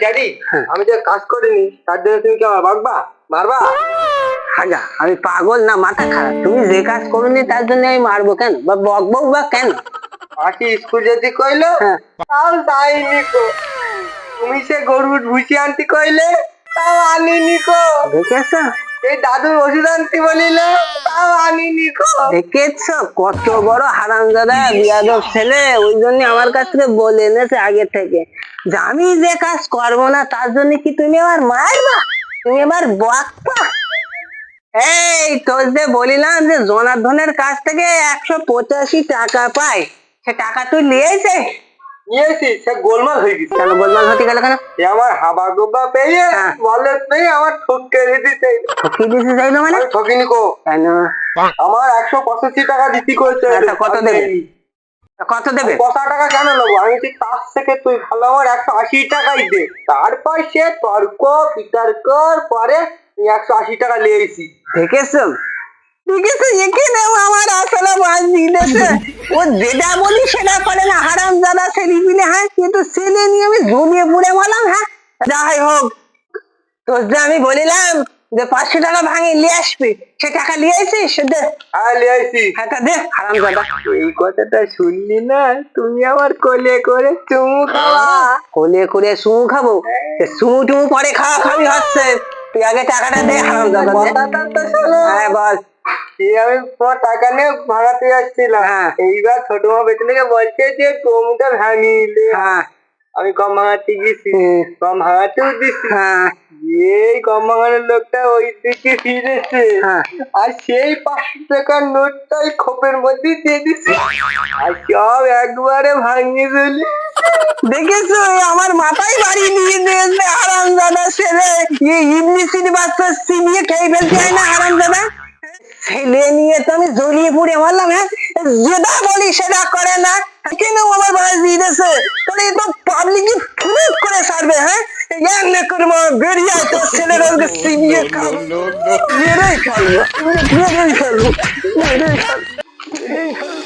Daddy, আমি যে কাজ করিনি তার জন্য তুমি কি আমার বকবা, মারবা? হাজা, আমি পাগল না মাথা খারাপ? তুমি যে কাজ করোনি তার জন্য আমি মারবো কেন বা বকবো বা কেন? পাখি স্কুল যেতে কইলো, তাও যাইনি কো। তুমি সে গরুর ভুসি আনতে কইলে, তাও আনিনি কো। দেখেছো? এই দাদুর ওষুধ আনতে বলিলে, তাও আনিনি কো। দেখেছো কত বড় হারামজাদা বিয়াদব ছেলে? ওই জন্য আমার কাছ থেকে বলে এনেছে আগে থেকে যে আমি যে কাজ করবো না তার জন্য কি তুমি আবার মারবা, তুমি আবার বকবা? এই তোর যে বলিলাম যে জনার্দনের কাছ থেকে 185 টাকা পাই, সে টাকা তুই নিয়েছে? নিয়েছি, সে গোলমাল হয়ে গেছে। কেন গোলমাল হতে গেল কেন? আমার হাবা গোবা পেয়ে বলে নেই, আমার ঠকে দিতে ঠকিয়ে দিতে চাইলো মানে? ঠকিনি কো। কেন? আমার 185 টাকা দিতে কইছে। কত দেবে? কত দেবে? 50 টাকা কেন নেবো? আমি তুই তার থেকে তুই ভালো আমার 180 টাকাই দে। তারপর সে তর্ক বিতর্ক পরে 180 টাকা নিয়েছি। দেখেছো দেখেছো, এখানে আমার আসলে বাজ দিয়েছে। ও যেটা বলি সেটা করে না, হারামজাদা ছেলে মিলে। হ্যাঁ, কিন্তু ছেলে নিয়ে আমি জমিয়ে পুড়ে মারলাম। হ্যাঁ, যাই হোক, তোর যে আমি বলিলাম যে 500 টাকা ভাঙে নিয়ে আসবি, সে টাকা নিয়ে আসিস? হ্যাঁ নিয়েছি। হ্যাঁ, তা দে হারামজাদা। এই কথাটা শুনলি না? তুমি আমার কোলে করে চুমু খাওয়া। কোলে করে চুমু খাবো? চুমু টুমু পরে খাওয়া খাবি হচ্ছে, তুই আগে টাকাটা দে হারামজাদা। কথাটা তো শোনো। হ্যাঁ বল। আমি তোমার টাকা নিয়ে ভাড়াতে যাচ্ছিলাম। এইবার ছোট মা বেতন থেকে বলছে যে চুমুটা ভাঙিলে। হ্যাঁ, আমি কম ভাঙাতে গেছি, কম ভাঙাতেও দিচ্ছি। এই কম ভাঙানোর লোকটা ওই দিকে ফিরেছে, আর সেই 500 টাকার নোটটাই খোপের মধ্যে দিয়ে দিচ্ছে, আর সব একবারে ভাঙিয়ে দিলি। দেখেছো আমার মাথায় বাড়ি নিয়ে দিয়েছে হারামজাদা ছেলে। ইবলিসির বাচ্চা সিনিয়ে খেয়ে ফেলতে হয় না হারামজাদা? ছেলে নিয়ে তো আমি জ্বলিয়ে পুড়ে মারলাম। হ্যাঁ, যেটা বলি সেটা করে না, কেন আমার বাড়ি দিয়ে দিয়েছে? তাহলে তো পাবলিক ফুরুক করে ছাড়বে। হ্যাঁ, এমনি করে বেরিয়ে আয়, তোর ছেলের সিনিয়ে খাবো, মেরেই ফেলবো, মেরেই ফেলবো, মেরেই ফেলবো।